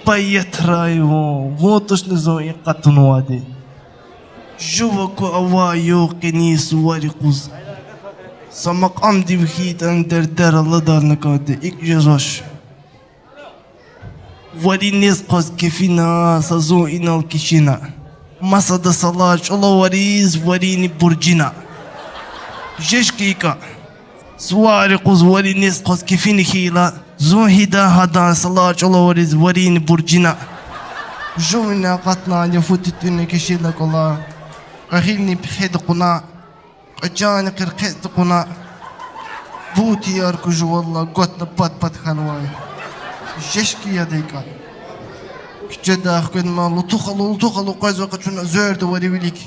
Поетраю, вот уж не знаю, как тунуади. Жуваку аваю кенис варикуз. Самак амди вхит андер алладар накаде ик жазаш. Варинес каз кефина сазу инал кишина. Масада салач ола вариз варини бурджина. Жешкика. Сварикуз варинес каз кефини хила. Зухида хадан салач ола вариз варини бурджина. Жувина катна не футитуне кишина кола. Kahilni bihedquna ajani qirqetquna buti yarkuju valla gotna pat khanway jeshki yadayka küçede akın ma lutuqalu qayzo qachuna zörde wari wilik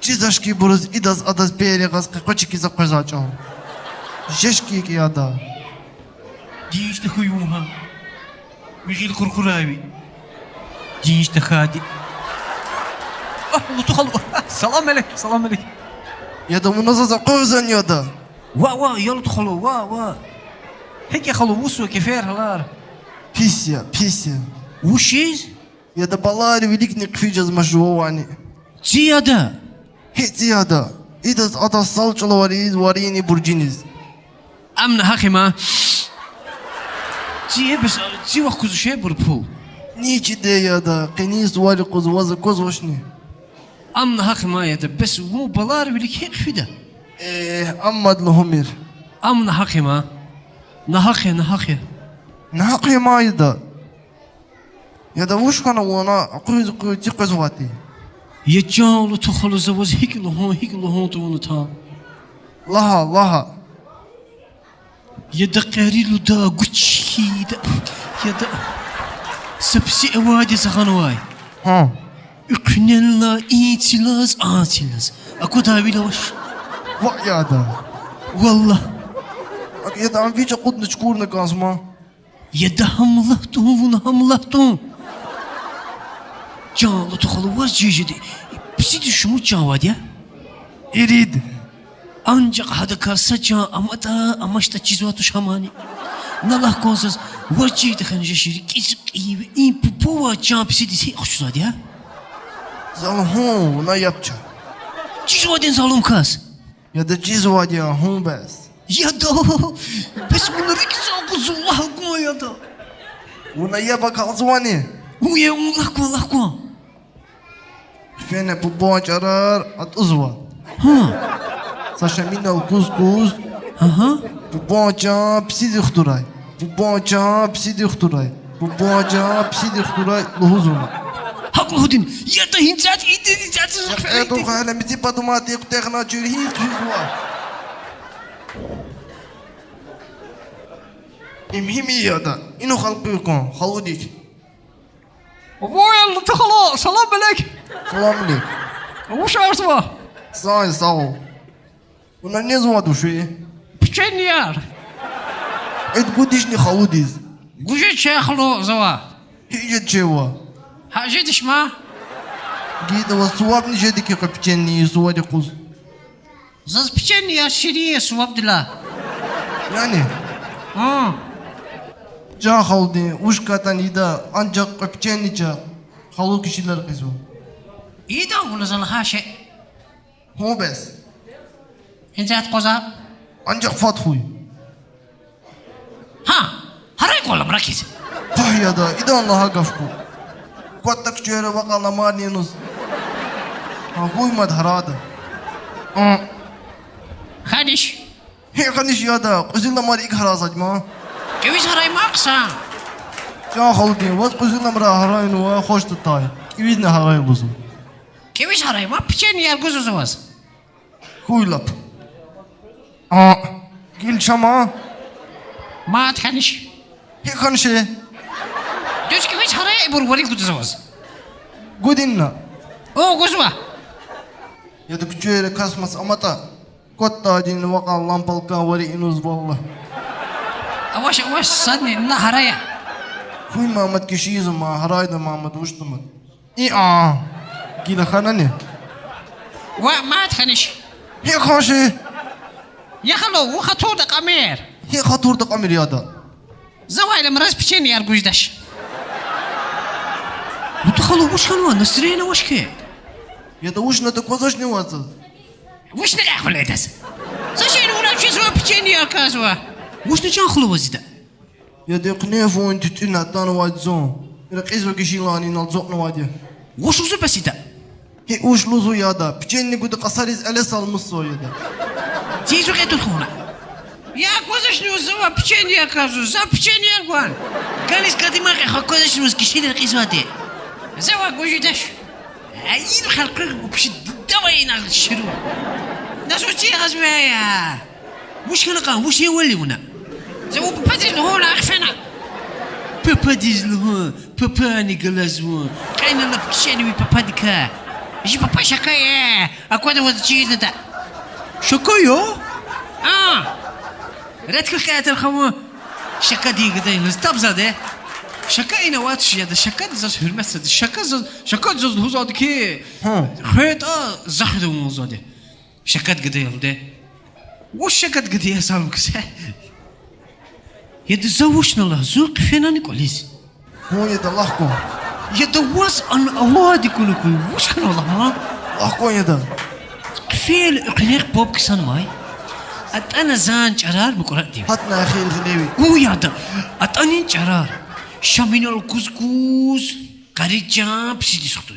çizashki buruz idas adas bere qas qochiki za qazacho jeshki ki yada Dişte huyuha Mijil kurkuravi Dişte hadi Lutuqalu Salam aleyküm yada munazaza qozan yada وا يا lutuqalu وا هيك يا خلو وسو كيفير هلار pisya وشيز yada balari wilik ne qfijaz majwani زيادة hiç yada idas adas salçala wariz warini burjiniz أمن هاخي ما زي بس زي وقت كوزو شيء بربو niçi de yada qenis wari qoz waza qoz washni أمن هاخي ما يدا بس مو بلار بلك هيك فيدا Ahmad Lahomir. أمن هاخي ما نهاخي Naqi mayda. Ya da vushkana wana aquz qazwati. يجاو lutuqalu زواز هيك لهون تونتا Laha. يدا قاريلو دا قوتشي دا يدا سبسي أوادي سخانواي Ha. اقنلا إيتلاز آتلاز أكو دابيلا وش Va ya da. والله Ya da amficha qudna çkurna kasma. يدا هملهتهم جان lutuqalu was جيجدي بسيدي شمو جاواد Irid. Ancak hada karsa can amaçta çizvatu şamani. Nalah konsuz vaciydi khanje şirik iyi in pupova can pisi hoşuzad ya. Zalhu na yapça. Çizvadin zalım kas. Ya da cizwadi ya hum bas. Ya da bes bunları ikisi Allah ko ya da. Una yaba kalzwani. Uye Allah ko. Fene bu boğaçarar at uzwa. Ha. Saşa minal kuz. Aha. Bu boğaça pisi dixturay. Luhuzuna. Haklı hudin. Ya da hincat idin Eto khana miti patumati qtexna jurhi cizwa. İmhimi ya da. İnu xalqiyqon, xaludik. Vay lutuqalu salam aleyk. Salam aleyk. Uş arsva. Sağ ol. Buna ne zaman düşüyor? Pçeniyar. Et gudişni xaludiz. Guje çekhlo zava. Hiç çeva. Hacı dişma. Gide va suwabni jediki qapçenni suwadi quz. Zaz pçeniyar şiriye suvabdila. Yani Ha. can xaldi uşkatan ida ancak qapçennica xalu kişiler qizu. İyi de bunu zala haşe. Hu bes. Hincat koza. Ancak fathuy. Ha. Haray kola bırakız. Pah ya da ida Allah'a gafku. Quattak çöre vakala marninuz. Ha huymad harada. Hadiş. He khanish ya da quzilla mar ik harazajma. Keviz haray maksa. Can xaldi vas quzilla mara haraynu va xoş tutay. Kividne haray buzu. Keviz haray ma pçeniyar guzuzuvaz. Huylap. Gil şama. Maat hadiş. He khanşe. Düz keviz haray burvari guzuzuvaz. Gudinna. O guzva. Ya da küçüğe kasmas amata. Kotta din vaka lampalka vari inuz valla. Avaş sadni na haraya. Huy Mahmud kişiyiz ma harayda Mahmud uçtumat. Gila khana ne? وما تخنش هي خاشي يا خلو وخطور دق أمير هي خطور دق أمير يادا زوايل مرز بچين يار گوشدش خلو وش كانوا نسرينا وش كي يا ده وش نتقوزش نوازل وش نلاقي ليدس ساشين ولا شيء سوا بتشيني يا كازوا وش نجان خلو وزدا يا ده قنيفو انت تنا تانا وايد زون رقيزو كشيلاني نالزوق نوادي وش وزو بسيتا هي وش لوزو يا ده بتشيني قد قصاريز أليس المصو يا ده تيزو كي تدخلنا يا كوزش نوزوا بتشيني يا كازوا زا بتشيني يا قوان كانيس كاتيما خا كوزش نوز كشيل رقيزواتي زوا كوجدش عيد خلقك وبش دوينا الشرو ناس وشي غزوايا وش كنقا وش يوليونا زوا بابا هون اخفنا بابا ديزلو بابا نيكلازو كاين لا بكشاني بابا ديكا جي بابا شكايا اكو هذا وزتشي انت شكايا راتك كايت الخو شكا دي قدين استبزاده شكا اين واتش يا شكا زاز هرمس شكا زاز هوزاد كي خيط زخد موزاده شكات قدين ده وش شكات قدين سامك يتزوجنا الله زوق فينا نيكوليز هو يا ده لحكو يدوس ان اوادي كلكم وش كان والله ما لحكو يا ده فيل اقنيق بوب كسان ماي انا زان قرار بقراتي هاتنا اخي الغليوي هو يا ده اتاني قرار شامينو الكسكس كاريجا بسيدي سختو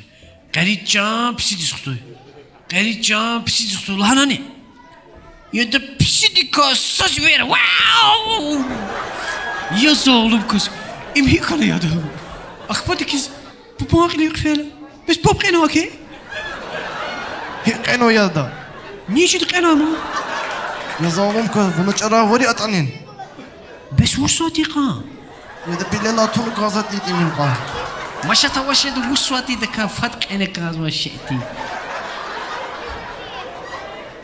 كاريجا بسيدي سختو كاريجا بسيدي سختو لهناني يد بسيدي كاسس وير واو يا زولم كس امي كان يا ده اخبطك بابا غلي فعلا بس بوب قينو اوكي هي قينو يا ده نيجي تقينو ما يا ظالم كس ونشرا وري أطعنين بس وش صوتي قام يا ده بالله لا تون غازات لي من قام مشى توشى ده وش صوتي ده كان فتق عينك غاز وشيتي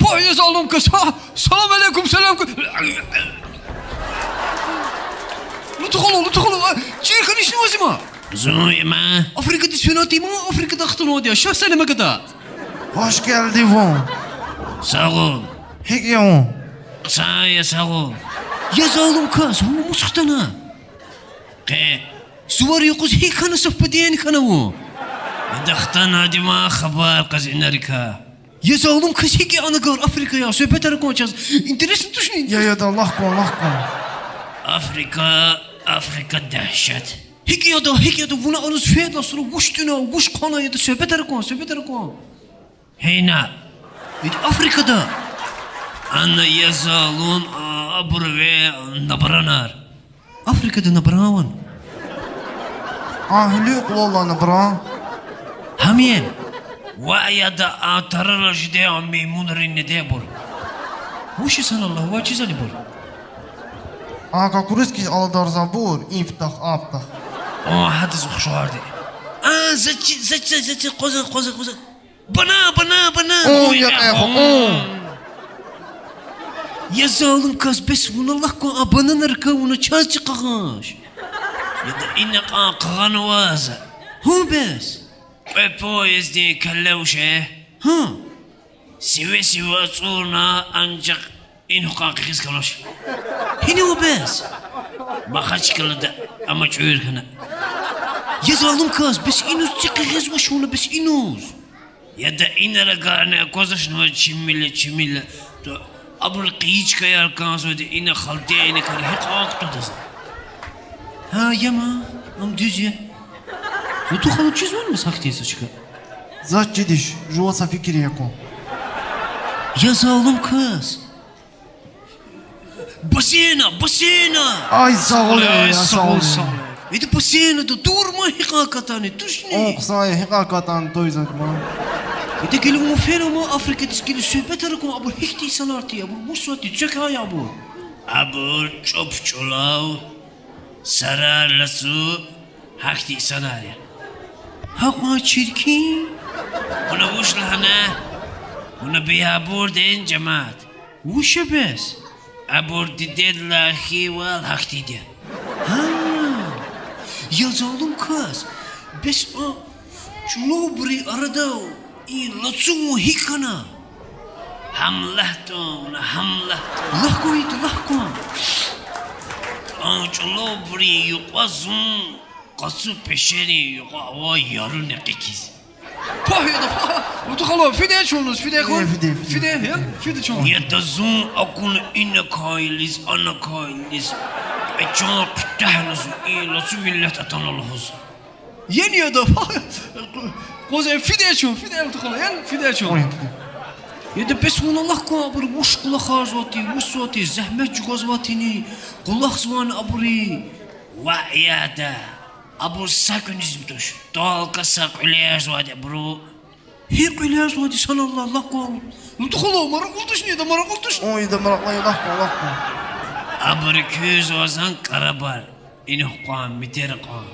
بو يا ظالم كس السلام عليكم سلامكم لا تدخلوا شيء خليني شنو اسمه زوي ما افريقيا ديسفيناتي ما افريقيا دختنوا دي شو سنه ما قدا واش كال ديفون ساغو هيك يوم يا ساغو يا ظالم كاس هو مسختنا قي سوار يقص هيك كان سفدين كانوا دختنا دي ما خبر قزنا ريكا يا ظالم كاس هيك انا قار افريقيا يا سبتر كونشاس انترست تشني يا ده لحكو افريقيا دهشت هيك يا ده بنا انس فيد لصرو وشتنا وش قانا يا ده سبتر كون هنا يد افريقيا ده انا يزالون ابروي نبرانار افريقيا ده نبراون هلوك والله نبرا همين ويا ده ترى جدي عمي منرين ديبور وش يسال الله واجي زالبور كاكوريسكي على دار زبور يفتح افتح هذا زخشوار دي زت قوز بنا يا اخو يا ظالم كاس بس والله كو ابنا نركا ونتشاج قغاش يدا إنك قغنوازة هو بس بيبو يزدي كلوشة ها سوى صورنا أنجق إنه قاقيس كلوش هنا هو بس ما خدش كلا ده أما تعير هنا يا ظالم كاس بس إنوز تقيس وشونا بس إنوز يدا إنا لقانا كوزش نواد شميلة أبو القيج كيا الكاس ودي إنا خلطي إنا كان هيك تدز ها يما أم ديزيا وتو خلو تشيز وين مسحتي سشكا زات جديش جوا فكري يكون يا ظالم كاس بسينا اي صغلي يا صغلي إذا بسينا دور ما حقيقة تاني تشني قصاي حقيقة تاني تويزك ما إذا كلو مفينا ما أفريقيا تسكيل سوبتركم أبو هيكتي سنارتي أبو موسواتي تشكا يا أبو شوف شولاو سرار لسو هكتي سناريا هاك ما تشيركي ونا وش لهنا ونا بيها بوردين جماعت وش بس أبورد ديد لاخي والهكتي دي يا ظالم كاس بس شلوبري أردو إيه لطسو هيكنا حملتو لحكو شلوبري يقوزون قصو بشري يقع يارون قكيز Pah ya da pah. Utakalo fide çolunuz fide kon. Fide, Fide ya fide çolun. يتزون أكون إن كايلز أنا كايلز أجان كتهنز إلى سميلة تنالهز Yeni ya da pah. Koza fide çol fide utakalo ya fide çol. Ya da bes Allah ko abur muş kula khazwati muswati zahmet jugazwatini kulak zwan aburi. وعيادا أبو ساكن يزبطش طالك ساك علياش وادي برو Her kıyla zwati sana Allah ko. Utakalo mara kultuş ne da mara kultuş. Oy da maraklayı lakma. أبو ركوز وزن كربار إنه قام مترقام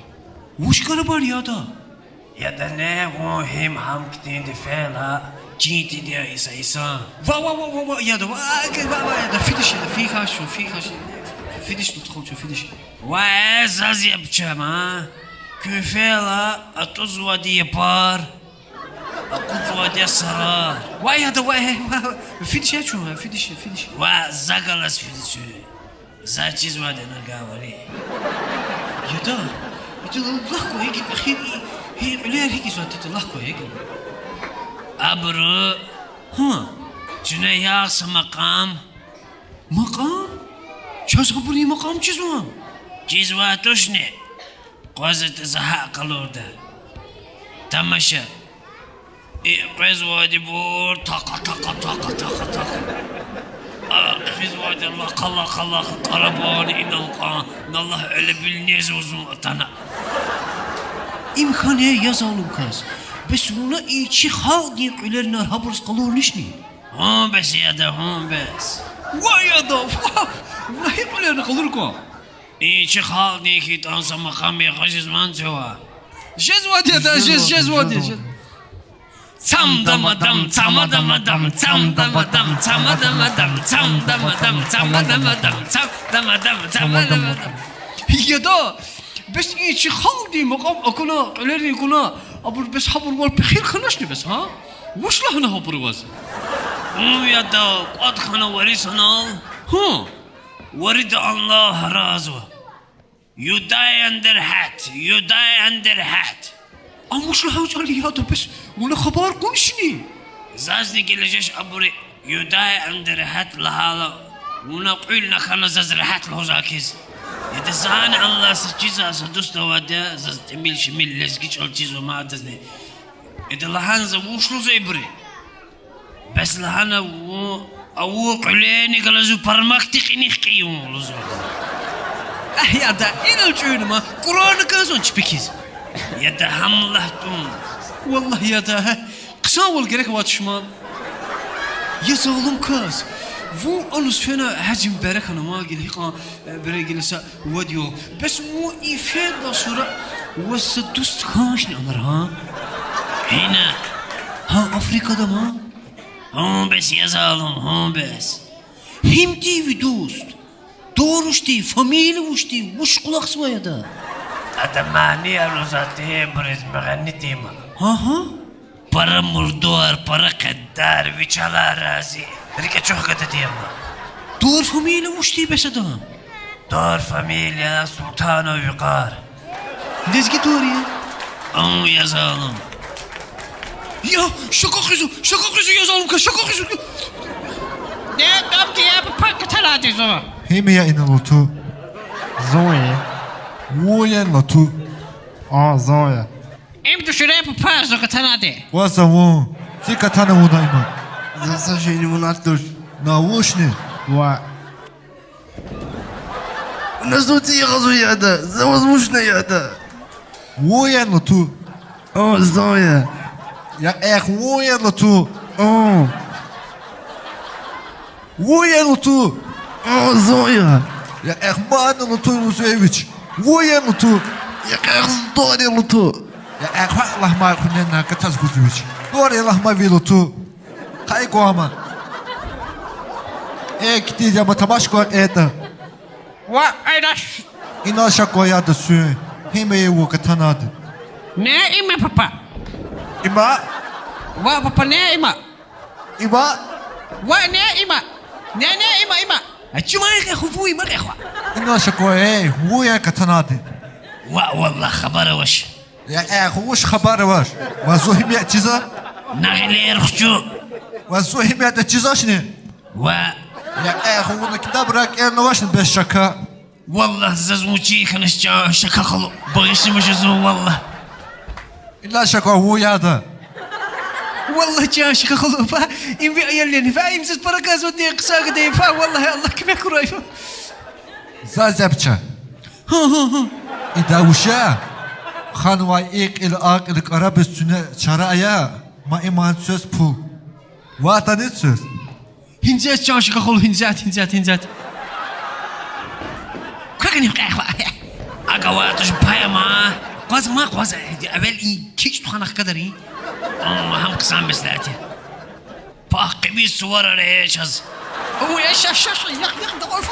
Muş karabar ya da. يدنا هو هم كتير دفعلا جيتي دي إيسا Va ya da va ya da fidiş ya da fi khaşu fidiş utakalo şu fidiş. وعزاز يبجما كفيلا أتوزوا دي بار أقوزوا دي سرار Va ya da va fidiş ya çol fidiş. وزاقلس في السوق زاچيز وادنا قاوري Ya da. Ya da Allah ko heki akhir he iler heki zwati Allah ko heki. أبرو Ha جنياس مقام makam. Çaz aburi makam çizwan. جيزواتوشني قوزة زهاء قلودا تمشى قيز وادي بور طاقة قيز وادي الله قلا قربان إن الله ألا بالنيز وزوطنا İmkanı yazalım kız. Bes buna içi hal diye ilerine habers kalır nişni. هم بس يا ده هم بس Vay ya da. Vay ilerine kalır ko. إيش خالني كي تنسى مقامي غجز من جوا Jezvat ya da jezvat ya. Tam damadım, tamadamadım, tam damadım, tamadamadım, tam damadım, tamadamadım, tam damadım, tamadamadım. Ya da bes içi hal diye makam akuna ilerine kuna. Abur bes habur var pekir kanaş ne bes ha? Vuş lahana habur vaz. يا دو قد خنا وريسنا Ha. ورد الله رازو You die under hat, you die under hat. Amuş laha ucali ya da bes ona haber konuşni. زازني كيلجيش أبوري You die under hat لهالا ونقولنا خنا زاز رحات له زاكيز يتزهان الله سجيزا سدوستا وادا زاز تميل شميل لزكيش الجيزو ما عدزني إذا لهان زوشلو زيبري بس لهانا أوق عليني قلزو برمكتك إنيخ قيوم لزو Ya da inançıyorum ha. Kur'an'ı kazan çıpikiz. يدا هم لهتون Vallahi ya da kısa ol gerek vatışman. Ya zalim kız. Bu anus fena hacim berek hanıma geliyor. Bere gelirse video. Bes bu ifade sonra ve dost kaç ne amar ha? هنا Ha Afrika'da mı? هم بس يا ظالم هم بس Hem değil dost. Doğruş değil, familya uç değil, uç kulak sıvaya da. أتماني الوزاتي برز مغني تيما Ha. para murdar, para kaddar, viçala razi. Rike çok kadar diyemem. Doğru familya uç değil bes adam. دور فاميليا سلطان ووقار. Nezgi doğru ya. أو يا ظالم. Ya şaka kızı yazalım kız, şaka kızı. Ne yaptı ya bu paketler zaman? Hemiya ina lotu. Zoe. Woyan lotu. Zoe. Em düşüreye bu paketler. Wasa wo. Sika tana wuna ima. Zasa şeyini bunaltır. Na woshni. Wa. Nasıl tiyazo ya da? Zavazmuşna ya da. Woyan lotu. Zoe. Ya woyan lotu. Woyan lotu. Zoe. Ya man lotu Musevich. Woyan lotu. Ya story lutu. Ya Allah ma kunena kataz Musevich. Dori Allah ma vilotu. Kai goama. Kiti ya matabashko eta. Wa aydaş. Ina shakoya da su. Hemiya wo katanad. Ne ime papa? Ima. Wa papa ne ima? Ima. Wa ne ima? Ne ima? Açma ya hufu ima ya. Ina shakoya woyan katanad. والله خبر وش يا أخي وش خبر واش وزوهم يا تجزا نغلي رخشو وزوهم يا تجزا شنو و يا أخي وانا كتاب راك أنا واش بالشكا والله ززموشي خنش شكا خلو بغيش مش زو والله إلا شكا هو يا هذا والله جا شكا خلو فا إن في أيالين فا إمسس بركاز ودي قصاق دي فا والله الله كم يكراي فا زازبچا إذا وشا خانواي إيك الأق القرب السنة شرعيا ما إيمان söz pul vatanı söz هنزات جا شكا خلو هنزات كاكن يبقى إخوة أقواتش بايا ما قوازا أبل كيش تخانق قدري هم قسام بسلاتي باقي بي الصور ريش هز هو يا شاش يا دور